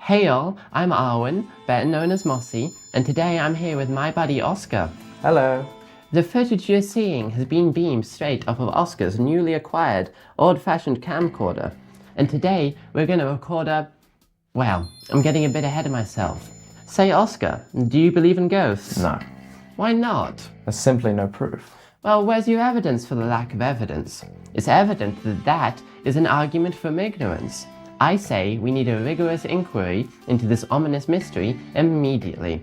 Hey all, I'm Arwen, better known as Mossy, and today I'm here with my buddy Oskar. Hello. The footage you're seeing has been beamed straight off of Oskar's newly acquired old-fashioned camcorder, and today we're going to record well, I'm getting a bit ahead of myself. Say Oskar, do you believe in ghosts? No. Why not? There's simply no proof. Well, where's your evidence for the lack of evidence? It's evident that that is an argument from ignorance. I say we need a rigorous inquiry into this ominous mystery immediately.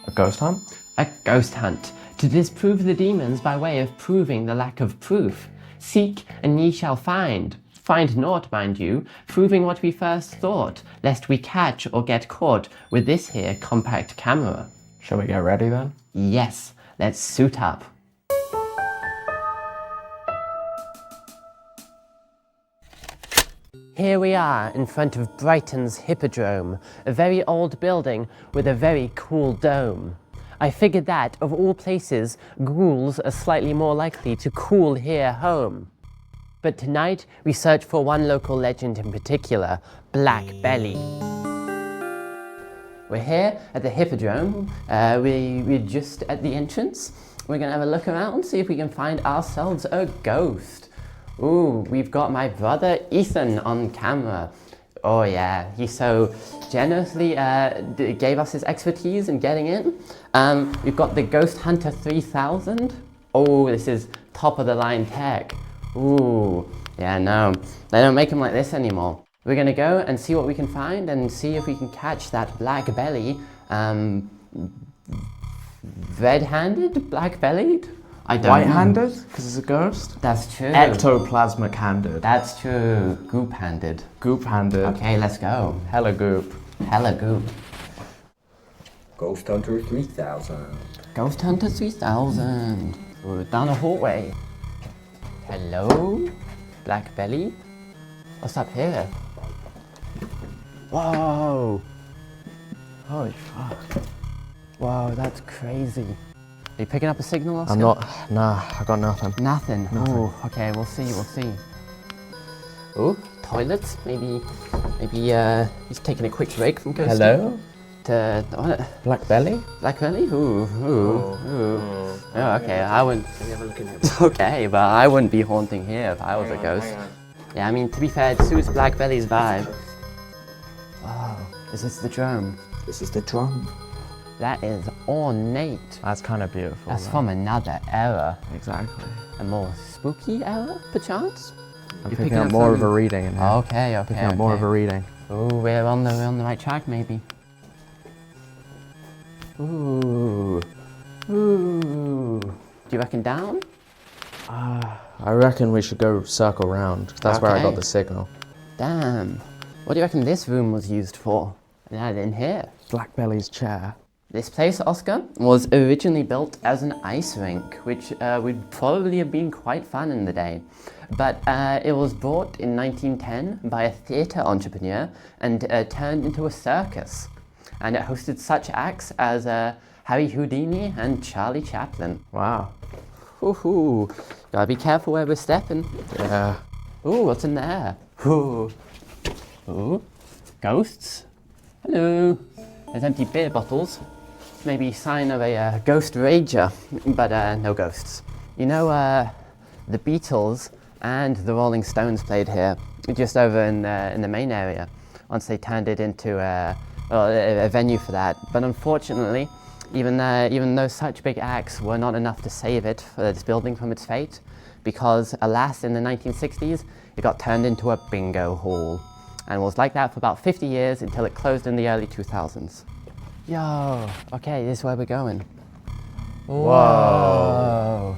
A ghost hunt? A ghost hunt, to disprove the demons by way of proving the lack of proof. Seek and ye shall find. Find naught, mind you, proving what we first thought, lest we catch or get caught with this here compact camera. Shall we get ready then? Yes, let's suit up. Here we are in front of Brighton's Hippodrome, a very old building with a very cool dome. I figured that, of all places, ghouls are slightly more likely to cool here home. But tonight, we search for one local legend in particular, Black Belly. We're here at the Hippodrome. We're just at the entrance. We're gonna have a look around, see if we can find ourselves a ghost. Ooh, we've got my brother Ethan on camera. Oh yeah, he so generously gave us his expertise in getting in. We've got the Ghost Hunter 3000. Oh, this is top of the line tech. Ooh, yeah, no, they don't make them like this anymore. We're gonna go and see what we can find and see if we can catch that Black Belly. Red-handed? Black-bellied? I don't know. White-handed? Because it's a ghost? That's true. Ectoplasmic-handed. That's true. Goop-handed. Goop-handed. Okay, let's go. Hella goop. Hella goop. Ghost Hunter 3000. Ghost Hunter 3000. We're down a hallway. Hello? Black Belly? What's up here? Whoa! Holy fuck. Whoa, that's crazy. Are you picking up a signal, Oskar? I'm not, nah, I got nothing. Nothing? Ooh, okay, we'll see. Ooh, toilets? Maybe he's taking a quick break from ghosting. Hello? What? Black Belly? Black Belly? Ooh. Oh, okay, I wouldn't. Let me have a look in here. Okay, but I wouldn't be haunting here if I was a ghost. Hang on. Yeah, I mean, to be fair, it suits Black Belly's vibe. Oh, is this the drum? This is the drum. That is ornate. That's kind of beautiful. That's from another era. Exactly. A more spooky era, perchance? I'm You're picking up more of a reading in here. Okay. Picking up more of a reading. Oh, we're on the right track, maybe. Ooh. Do you reckon down? I reckon we should go circle round. That's where I got Okay. the signal. Damn. What do you reckon this room was used for? Yeah, in here. Black Belly's chair. This place, Oskar, was originally built as an ice rink, which would probably have been quite fun in the day. But it was bought in 1910 by a theatre entrepreneur and turned into a circus. And it hosted such acts as Harry Houdini and Charlie Chaplin. Wow. Ooh, gotta be careful where we're stepping. Yeah. Ooh, what's in there? Ooh, ghosts? Hello. There's empty beer bottles. Maybe sign of a ghost rager, but no ghosts. You know, the Beatles and the Rolling Stones played here, just over in the main area, once they turned it into a venue for that. But unfortunately, even though such big acts were not enough to save it, this building from its fate, because alas, in the 1960s, it got turned into a bingo hall, and was like that for about 50 years until it closed in the early 2000s. Yo, okay, this is where we're going. Whoa.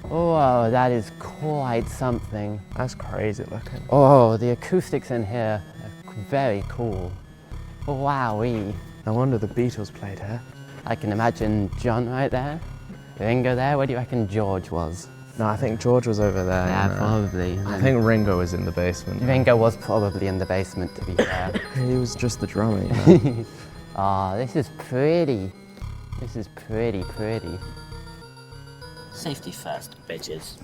Whoa, that is quite something. That's crazy looking. Oh, the acoustics in here are very cool. Wowee. No wonder the Beatles played here. I can imagine John right there, Ringo there. Where do you reckon George was? No, I think George was over there. Yeah, you know. probably. I think Ringo was in the basement. Ringo was probably in the basement, to be fair. He was just the drummer, you know. Oh, this is pretty. This is pretty. Safety first, bitches.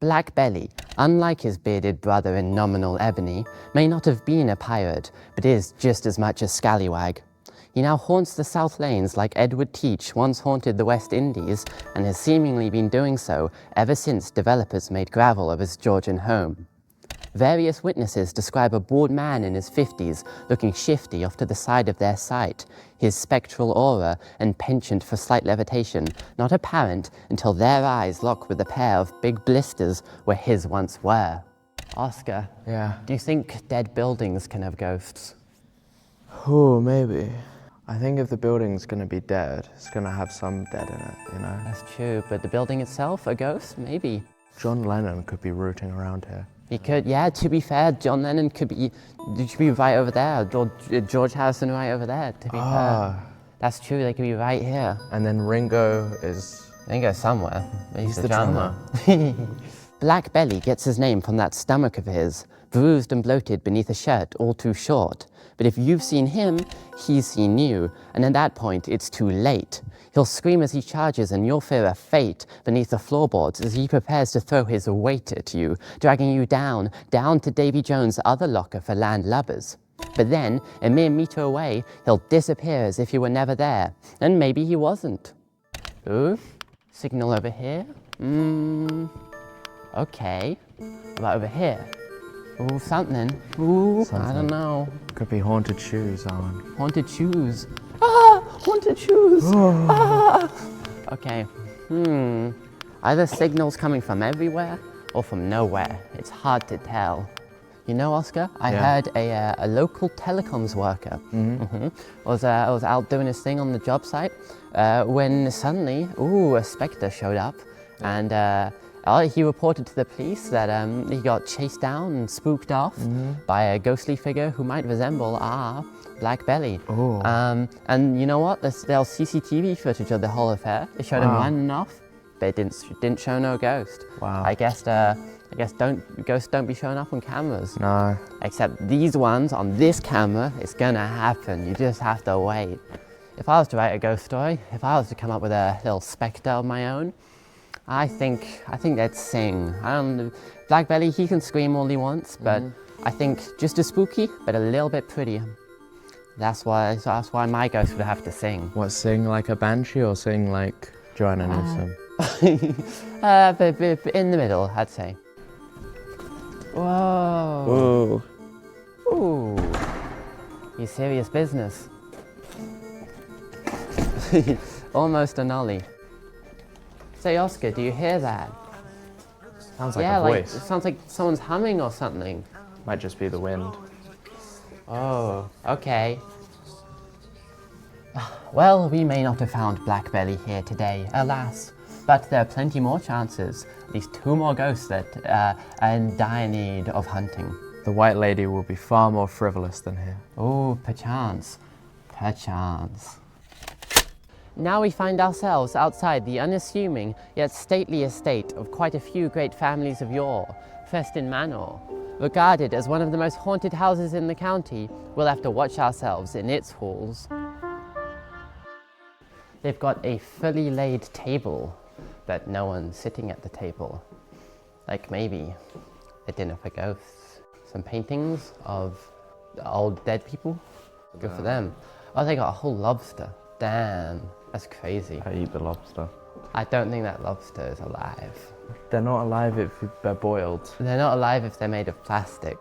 Black Belly, unlike his bearded brother in nominal ebony, may not have been a pirate, but is just as much a scallywag. He now haunts the South Lanes like Edward Teach once haunted the West Indies, and has seemingly been doing so ever since developers made gravel of his Georgian home. Various witnesses describe a bald man in his 50s looking shifty off to the side of their sight, his spectral aura and penchant for slight levitation not apparent until their eyes lock with a pair of big blisters where his once were. Oscar, Yeah. do you think dead buildings can have ghosts? Oh, maybe. I think if the building's gonna be dead, it's gonna have some dead in it, you know? That's true, but the building itself, a ghost? Maybe. John Lennon could be rooting around here. He could, yeah, to be fair, John Lennon could be right over there, George Harrison right over there, to be fair. That's true, they could be right here. And then Ringo is... Ringo somewhere. He's the drummer. Black Belly gets his name from that stomach of his, bruised and bloated beneath a shirt all too short. But if you've seen him, he's seen you, and at that point, it's too late. He'll scream as he charges, and you'll fear a fate beneath the floorboards as he prepares to throw his weight at you, dragging you down to Davy Jones' other locker for landlubbers. But then, a mere meter away, he'll disappear as if he were never there, and maybe he wasn't. Ooh, signal over here? Okay. What about over here? Ooh, something. Ooh, I don't know. Could be haunted shoes, Alan. Haunted shoes. Ah! Haunted shoes! Ah! Okay. Are the signals coming from everywhere or from nowhere? It's hard to tell. You know, Oscar, I heard a local telecoms worker was out doing his thing on the job site when suddenly, a spectre showed up, and he reported to the police that he got chased down and spooked off by a ghostly figure who might resemble Black Belly. And you know what? There's CCTV footage of the whole affair. It showed him running off, but it didn't show no ghost. Wow. I guess ghosts don't be showing up on cameras. No. Except these ones on this camera, it's gonna happen. You just have to wait. If I was to write a ghost story, if I was to come up with a little spectre of my own, I think they'd sing. Black Belly, he can scream all he wants, but I think just as spooky, but a little bit prettier. That's why my ghost would have to sing. What, sing like a banshee or sing like Joanna Newsom? But in the middle, I'd say. Whoa. Whoa. Ooh. You serious business. Almost a nollie. Say, Oscar, do you hear that? Sounds like a voice. It sounds like someone's humming or something. Might just be the wind. Oh, okay. Well, we may not have found Black Belly here today, alas. But there are plenty more chances, at least 2 more ghosts that are in dire need of hunting. The White Lady will be far more frivolous than here. Oh, perchance. Perchance. Now we find ourselves outside the unassuming yet stately estate of quite a few great families of yore, Festin Manor. Regarded as one of the most haunted houses in the county, we'll have to watch ourselves in its halls. They've got a fully laid table, but no one's sitting at the table. Like maybe a dinner for ghosts. Some paintings of old dead people. Good for them. Oh, they got a whole lobster. Damn, that's crazy. I eat the lobster. I don't think that lobster is alive. They're not alive if they're boiled. They're not alive if they're made of plastic.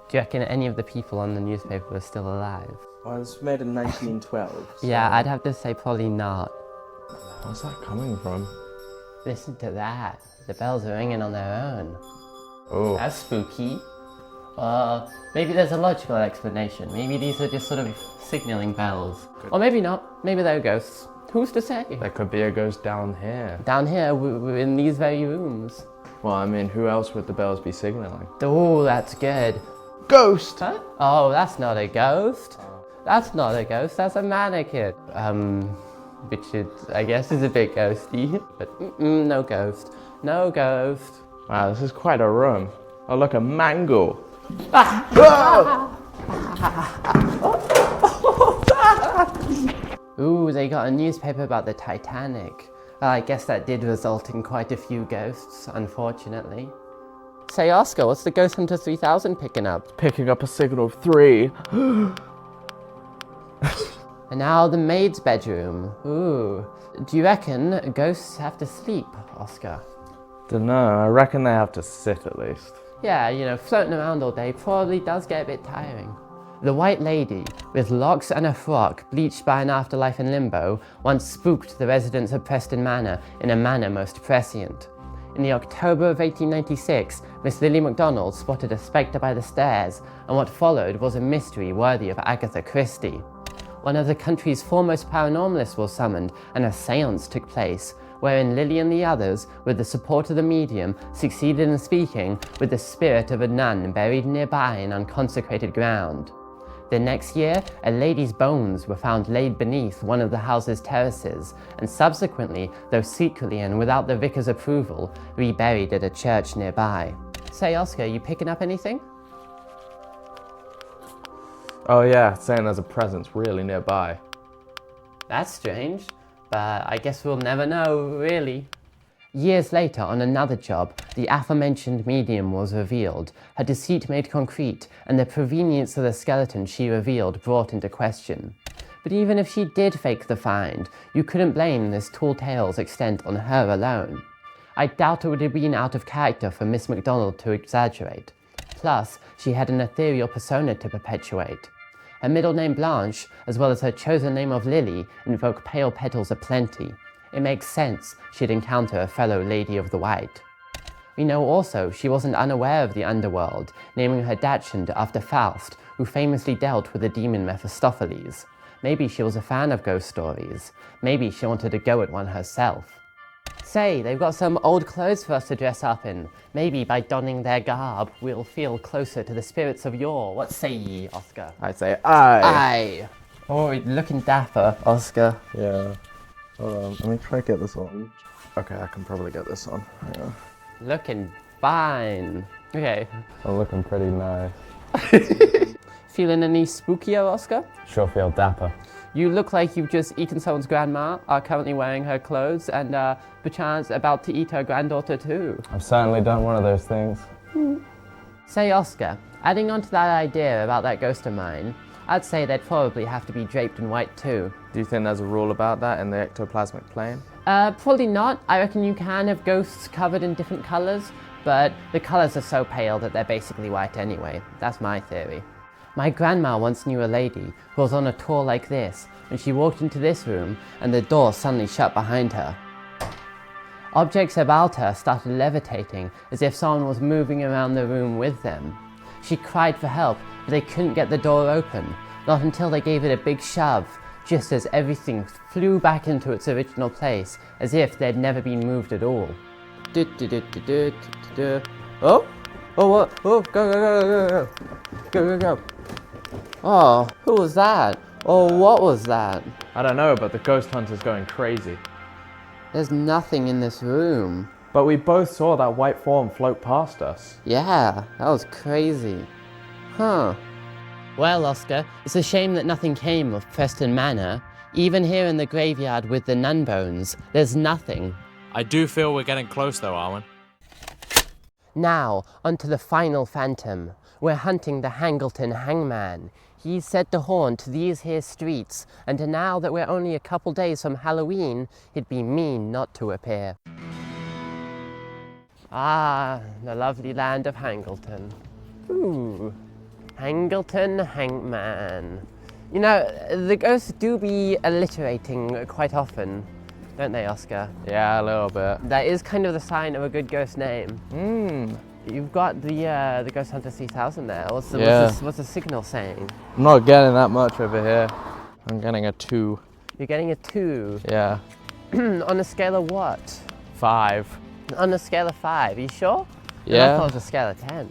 Do you reckon any of the people on the newspaper are still alive? Well, it was made in 1912. So Yeah, I'd have to say probably not. where's that coming from? Listen to that. The bells are ringing on their own. Oh. That's spooky. Maybe there's a logical explanation. Maybe these are just sort of signaling bells. Or maybe not. Maybe they're ghosts. Who's to say? There could be a ghost down here. Down here, we're in these very rooms. Well, I mean, who else would the bells be signaling? Oh, that's good. Ghost! Huh? Oh, that's not a ghost. That's not a ghost, that's a mannequin. Which I guess is a bit ghosty. But no ghost. No ghost. Wow, this is quite a room. Oh, look, a mango. Ooh, they got a newspaper about the Titanic. I guess that did result in quite a few ghosts, unfortunately. Say, Oscar, what's the Ghost Hunter 3000 picking up? Picking up a signal of 3. And now the maid's bedroom. Ooh. Do you reckon ghosts have to sleep, Oscar? Dunno, I reckon they have to sit at least. Yeah, you know, floating around all day probably does get a bit tiring. The White Lady, with locks and a frock bleached by an afterlife in limbo, once spooked the residents of Preston Manor in a manner most prescient. In the October of 1896, Miss Lily MacDonald spotted a spectre by the stairs, and what followed was a mystery worthy of Agatha Christie. One of the country's foremost paranormalists was summoned, and a séance took place, wherein Lily and the others, with the support of the medium, succeeded in speaking with the spirit of a nun buried nearby in unconsecrated ground. The next year, a lady's bones were found laid beneath one of the house's terraces, and subsequently, though secretly and without the vicar's approval, reburied at a church nearby. Say, Oscar, you picking up anything? Oh yeah, saying there's a presence really nearby. That's strange, but I guess we'll never know, really. Years later, on another job, the aforementioned medium was revealed, her deceit made concrete, and the provenience of the skeleton she revealed brought into question. But even if she did fake the find, you couldn't blame this tall tale's extent on her alone. I doubt it would have been out of character for Miss MacDonald to exaggerate. Plus, she had an ethereal persona to perpetuate. Her middle name Blanche, as well as her chosen name of Lily, invoke pale petals aplenty. It makes sense she'd encounter a fellow Lady of the White. We know also she wasn't unaware of the underworld, naming her dachshund after Faust, who famously dealt with the demon Mephistopheles. Maybe she was a fan of ghost stories. Maybe she wanted to go at one herself. Say, they've got some old clothes for us to dress up in. Maybe by donning their garb, we'll feel closer to the spirits of yore. What say ye, Oscar? I say aye. Aye. Oh, looking dapper, Oscar. Yeah. Hold on, let me try to get this on. Okay, I can probably get this on. Yeah. Looking fine. Okay. I'm looking pretty nice. Feeling any spookier, Oscar? Sure feel dapper. You look like you've just eaten someone's grandma, are currently wearing her clothes, and perchance about to eat her granddaughter too. I've certainly done one of those things. Say, Oscar, adding on to that idea about that ghost of mine, I'd say they'd probably have to be draped in white too. Do you think there's a rule about that in the ectoplasmic plane? Probably not. I reckon you can have ghosts covered in different colours, but the colours are so pale that they're basically white anyway. That's my theory. My grandma once knew a lady who was on a tour like this when she walked into this room and the door suddenly shut behind her. Objects about her started levitating as if someone was moving around the room with them. She cried for help, but they couldn't get the door open, not until they gave it a big shove, just as everything flew back into its original place, as if they'd never been moved at all. Oh? Oh, what? Oh, go. Go. Oh, who was that? Oh, what was that? I don't know, but the ghost hunter's going crazy. There's nothing in this room. But we both saw that white form float past us. Yeah, that was crazy. Huh. Well, Oscar, it's a shame that nothing came of Preston Manor. Even here in the graveyard with the nun bones, there's nothing. I do feel we're getting close though, Arwen. Now, onto the final phantom. We're hunting the Hangleton Hangman. He's said to haunt these here streets, and now that we're only a couple days from Halloween, it'd be mean not to appear. Ah, the lovely land of Hangleton. Ooh, Hangleton Hangman. You know, the ghosts do be alliterating quite often, don't they, Oscar? Yeah, a little bit. That is kind of the sign of a good ghost name. You've got the Ghost Hunter 3000 there. What's the signal saying? I'm not getting that much over here. I'm getting a 2. You're getting a 2. Yeah. On a scale of what? 5. On a scale of 5, are you sure? Yeah. I thought it was a scale of 10.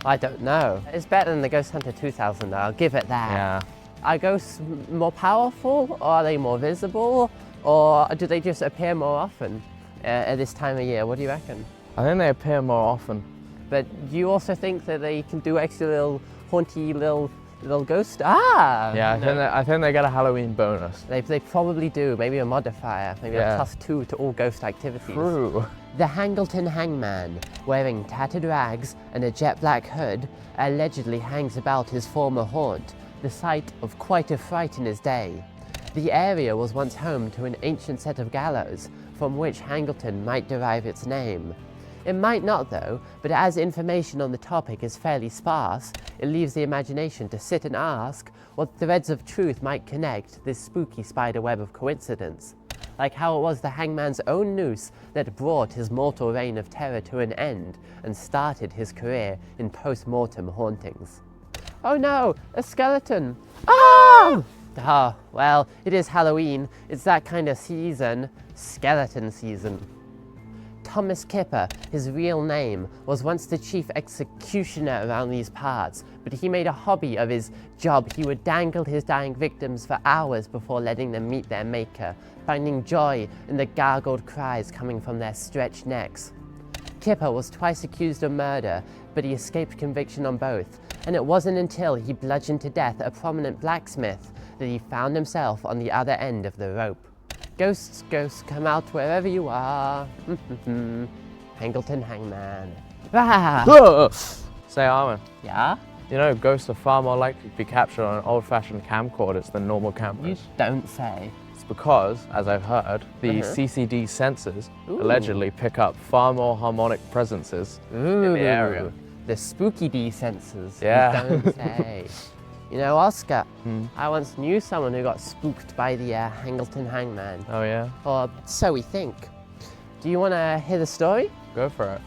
I don't know. It's better than the Ghost Hunter 2000 though, I'll give it that. Yeah. Are ghosts more powerful, or are they more visible, or do they just appear more often at this time of year? What do you reckon? I think they appear more often. But do you also think that they can do extra little haunty little Little ghost. Ah! Yeah, no. I think they get a Halloween bonus. They probably do. Maybe a modifier. Maybe Yeah. a +2 to all ghost activities. True. The Hangleton Hangman, wearing tattered rags and a jet black hood, allegedly hangs about his former haunt, the site of quite a fright in his day. The area was once home to an ancient set of gallows, from which Hangleton might derive its name. It might not though, but as information on the topic is fairly sparse, it leaves the imagination to sit and ask what threads of truth might connect this spooky spiderweb of coincidence. Like how it was the hangman's own noose that brought his mortal reign of terror to an end and started his career in post-mortem hauntings. Oh no, a skeleton! Ah! Ah, well, it is Halloween. It's that kind of season. Skeleton season. Thomas Kipper, his real name, was once the chief executioner around these parts, but he made a hobby of his job. He would dangle his dying victims for hours before letting them meet their maker, finding joy in the gargled cries coming from their stretched necks. Kipper was twice accused of murder, but he escaped conviction on both, and it wasn't until he bludgeoned to death a prominent blacksmith that he found himself on the other end of the rope. Ghosts, ghosts, come out wherever you are. Hangleton Hangman. Ah! Say, Armin, Yeah? you know, ghosts are far more likely to be captured on old-fashioned camcorders than normal You cameras. don't say. It's because, as I've heard, the CCD sensors Ooh. allegedly pick up far more harmonic presences Ooh, in the area. The spooky D senses. Yeah. You don't say. You know, Oscar, I once knew someone who got spooked by the Hangleton Hangman. Oh yeah? Or so we think. Do you want to hear the story? Go for it.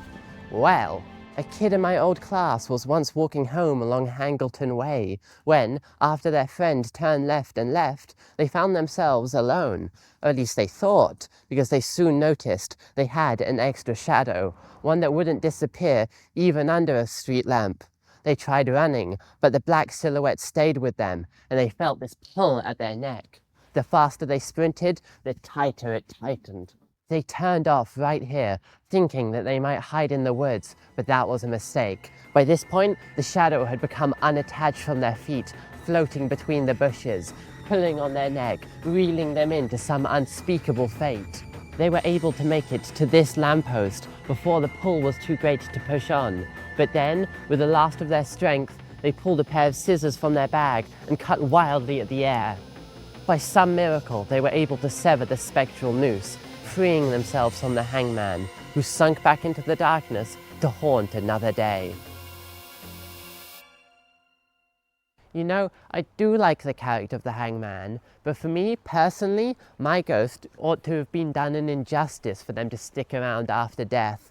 Well, a kid in my old class was once walking home along Hangleton Way when, after their friend turned left and left, they found themselves alone. Or at least they thought, because they soon noticed they had an extra shadow, one that wouldn't disappear even under a street lamp. They tried running, but the black silhouette stayed with them, and they felt this pull at their neck. The faster they sprinted, the tighter it tightened. They turned off right here, thinking that they might hide in the woods, but that was a mistake. By this point, the shadow had become unattached from their feet, floating between the bushes, pulling on their neck, reeling them into some unspeakable fate. They were able to make it to this lamppost before the pull was too great to push on. But then, with the last of their strength, they pulled a pair of scissors from their bag and cut wildly at the air. By some miracle, they were able to sever the spectral noose, freeing themselves from the hangman, who sunk back into the darkness to haunt another day. You know, I do like the character of the hangman, but for me, personally, my ghost ought to have been done an injustice for them to stick around after death.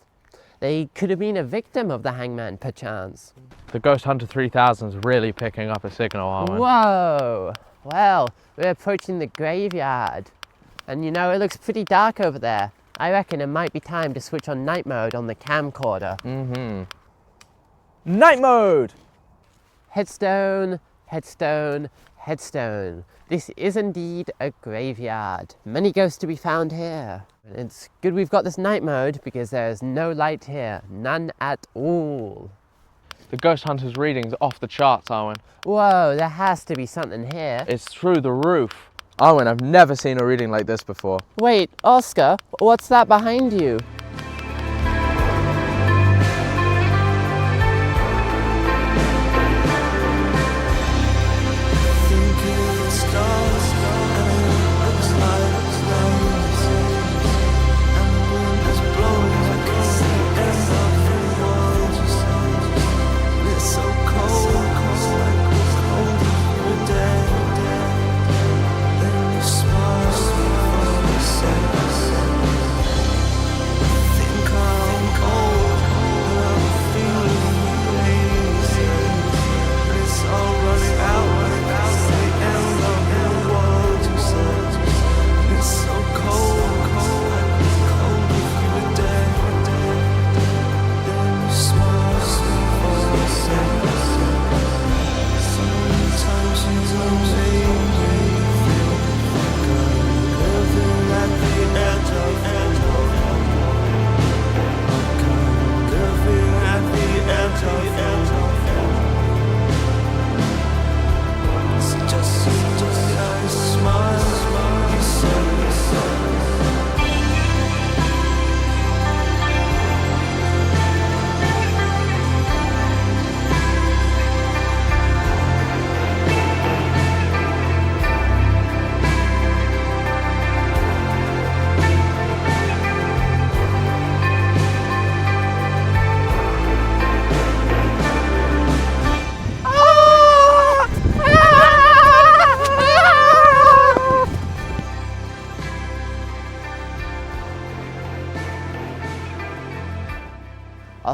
They could have been a victim of the hangman, perchance. The Ghost Hunter 3000 is really picking up a signal, Armin. Whoa! Well, we're approaching the graveyard. And you know, it looks pretty dark over there. I reckon it might be time to switch on night mode on the camcorder. Night mode! Headstone, headstone, headstone. This is indeed a graveyard. Many ghosts to be found here. It's good we've got this night mode because there is no light here. None at all. The Ghost Hunter's reading's off the charts, Armin. Whoa, there has to be something here. It's through the roof. Armin, I've never seen a reading like this before. Wait, Oscar, what's that behind you?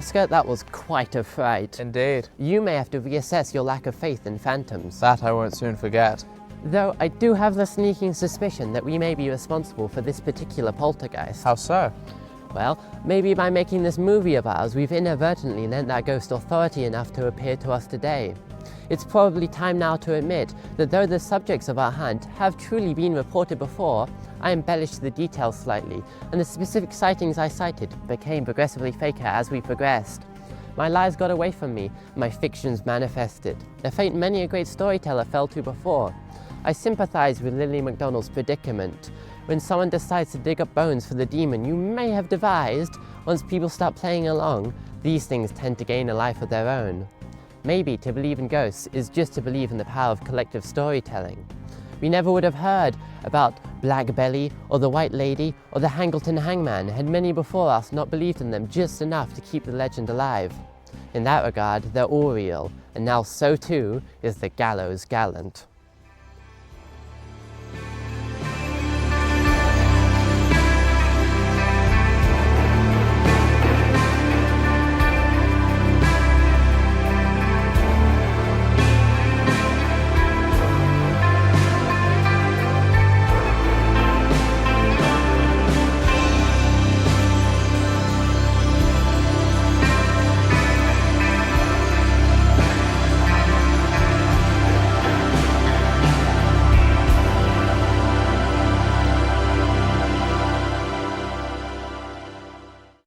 Oscar, that was quite a fright. Indeed. You may have to reassess your lack of faith in phantoms. That I won't soon forget. Though I do have the sneaking suspicion that we may be responsible for this particular poltergeist. How so? Well, maybe by making this movie of ours, we've inadvertently lent that ghost authority enough to appear to us today. It's probably time now to admit that though the subjects of our hunt have truly been reported before, I embellished the details slightly, and the specific sightings I cited became progressively faker as we progressed. My lies got away from me, my fictions manifested, a fate many a great storyteller fell to before. I sympathize with Lily MacDonald's predicament. When someone decides to dig up bones for the demon you may have devised, once people start playing along, these things tend to gain a life of their own. Maybe to believe in ghosts is just to believe in the power of collective storytelling. We never would have heard about Black Belly or the White Lady or the Hangleton Hangman had many before us not believed in them just enough to keep the legend alive. In that regard, they're all real, and now so too is the gallows gallant.